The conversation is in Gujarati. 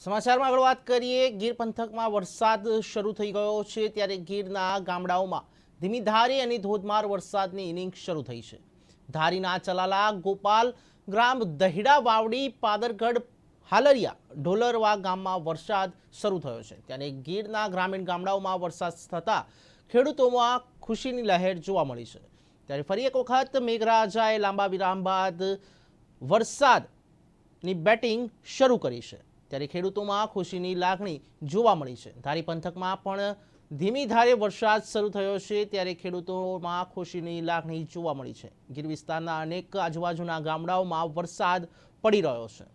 સમાચારમાં આગળ વાત કરીએ ગીર પંથકમાં વરસાદ શરૂ થઈ ગયો છે ત્યારે ગીરના ગામડાઓમાં ધીમી ધારે અને ધોધમાર વરસાદની ઇનિંગ શરૂ થઈ છે। ધારીના ચલાલા ગોપાલ ગ્રામ દહીડા વાવડી પાદરગઢ હાલરિયા ઢોલરવા ગામમાં વરસાદ શરૂ થયો છે ત્યારે ગીરના ગ્રામીણ ગામડાઓમાં વરસાદ થતા ખેડૂતોમાં ખુશીની લહેર જોવા મળી છે। ત્યારે ફરી એક વખત મેઘરાજાએ લાંબા વિરામ બાદ વરસાદની બેટિંગ શરૂ કરી છે ત્યારે ખેડૂતોમાં ખુશીની લાગણી જોવા મળી છે। ધારી પંથકમાં પણ ધીમી ધારે વરસાદ શરૂ થયો છે ત્યારે ખેડૂતોમાં ખુશીની લાગણી જોવા મળી છે। ગીર વિસ્તારના અનેક આજુબાજુના ગામડાઓમાં વરસાદ પડી રહ્યો છે।